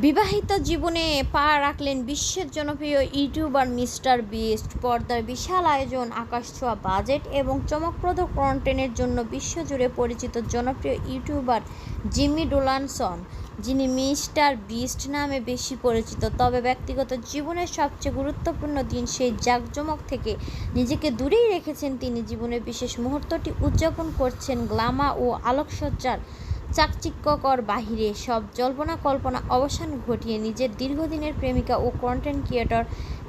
বিবাহিত জীবনে পা রাখলেন বিশ্বের জনপ্রিয় ইউটিউবার মিস্টার বিস্ট। পর্দার বিশাল আয়োজন, আকাশছোঁয়া বাজেট এবং চমকপ্রদ কন্টেন্টের জন্য বিশ্বজুড়ে পরিচিত জনপ্রিয় ইউটিউবার জিমি ডোনালসন, যিনি মিস্টার বিস্ট নামে বেশি পরিচিত। তবে ব্যক্তিগত জীবনের সবচেয়ে গুরুত্বপূর্ণ দিন, সেই জাঁকজমক থেকে নিজেকে দূরেই রেখেছেন তিনি। জীবনের বিশেষ মুহূর্তটি উদযাপন করছেন গ্ল্যামার ও আলোকসজ্জার চাকচিক্যকর বাহিরে সব জল্পনা কল্পনা অবসান ঘটিয়ে নিজের দীর্ঘদিনের প্রেমিকা ও কন্টেন্ট ক্রিয়েটর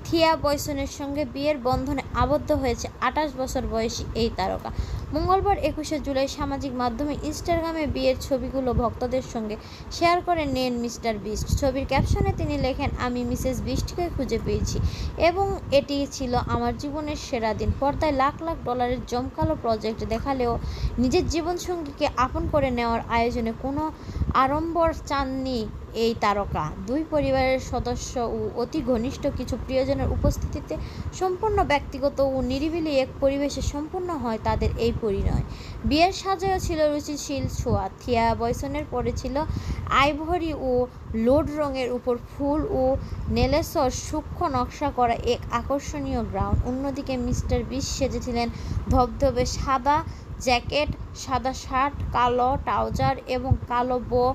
থিয়া বয়সনের সঙ্গে বিয়ের বন্ধনে আবদ্ধ হয়েছে 28 বছর বয়সী এই তারকা। মঙ্গলবার 21শে জুলাই সামাজিক মাধ্যমে ইনস্টাগ্রামে বিয়ের ছবিগুলো ভক্তদের সঙ্গে শেয়ার করে নেন মিস্টার বিস্ট। ছবির ক্যাপশনে তিনি লেখেন, আমি মিসেস বিস্টকে খুঁজে পেয়েছি এবং এটি ছিল আমার জীবনের সেরা দিন। পর্দায় লাখ লাখ ডলারের জমকালো প্রজেক্ট দেখালেও নিজের জীবনসঙ্গীকে আপন করে নেওয়ার আয়োজনে কোনো আড়ম্বর চাননি এই তারকা। দুই পরিবারের সদস্য ও অতি ঘনিষ্ঠ কিছু প্রিয়জনের উপস্থিতিতে সম্পূর্ণ ব্যক্তিগত ও নিরিবিলি এক পরিবেশে সম্পূর্ণ হয় তাদের এই পরিণয়। বিয়ের সাজায়ও ছিল রুচিশীল ছোঁয়া। থিয়া বয়সনের পরেছিল আইভরি ও লোড রঙের উপর ফুল ও নেলেসর সূক্ষ্ম নকশা করা এক আকর্ষণীয় গ্রাউন্ড। অন্যদিকে মিস্টার বিস্ট সেজেছিলেন ধবধবে সাদা জ্যাকেট, সাদা শার্ট, কালো ট্রাউজার এবং কালো বো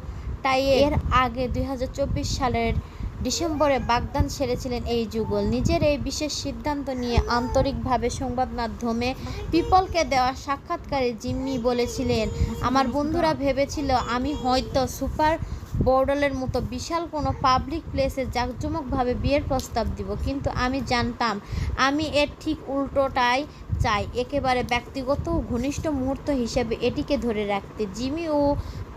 টাই। এর আগে 2024 সালের ডিসেম্বরে বাগদান ছেড়েছিলেন এই যুগল। নিজের এই বিশেষ সিদ্ধান্ত নিয়ে আন্তরিকভাবে সংবাদ মাধ্যমে পিপলকে দেওয়া সাক্ষাৎকারে জিম্মি বলেছিলেন, আমার বন্ধুরা ভেবেছিল আমি হয়তো সুপার বোর্ডলের মতো বিশাল কোনো পাবলিক প্লেসে জাঁকজমকভাবে বিয়ের প্রস্তাব দিব, কিন্তু আমি জানতাম আমি এর ঠিক উল্টোটাই চাই, একেবারে ব্যক্তিগত ও ঘনিষ্ঠ মুহূর্ত হিসেবে এটিকে ধরে রাখতে। জিমি ও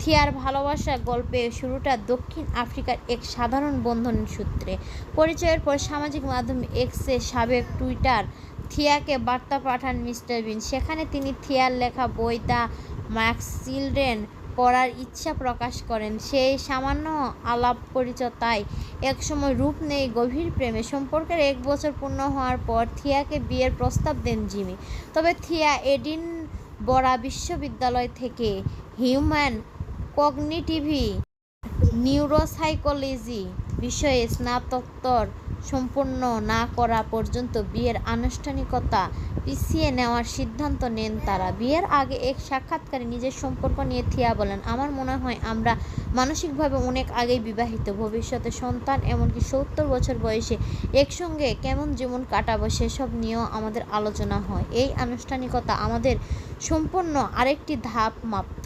থিয়ার ভালোবাসার গল্পের শুরুটা দক্ষিণ আফ্রিকার এক সাধারণ বন্ধনের সূত্রে। পরিচয়ের পর সামাজিক মাধ্যম এক্সে, সাবেক টুইটার, থিয়াকে বার্তা পাঠান মিস্টার বিস্ট। সেখানে তিনি থিয়ার লেখা বই দ্য ম্যাক্স চিলড্রেন পড়ার ইচ্ছা প্রকাশ করেন। সেই সামান্য আলাপ পরিচয় একসময় রূপ নেয় গভীর প্রেমে। সম্পর্কের 1 বছর পূর্ণ হওয়ার পর থিয়াকে বিয়ের প্রস্তাব দেন জিমি। তবে থিয়া এডিনবরা বিশ্ববিদ্যালয় থেকে হিউম্যান কগনিটিভ নিউরোসাইকোলজি বিষয়ে স্নাতকোত্তর সম্পন্ন না করা পর্যন্ত বিয়ের আনুষ্ঠানিকতা পিছিয়ে নেওয়ার সিদ্ধান্ত নেন তারা। বিয়ের আগে এক সাক্ষাৎকারে নিজের সম্পর্ক নিয়ে থিয়া বলেন, আমার মনে হয় আমরা মানসিকভাবে অনেক আগেই বিবাহিত। ভবিষ্যতে সন্তান, এমনকি 70 বছর বয়সে একসঙ্গে কেমন জীবন কাটাবো সেসব নিয়েও আমাদের আলোচনা হয়। এই আনুষ্ঠানিকতা আমাদের সম্পূর্ণ আরেকটি ধাপ মাত্র।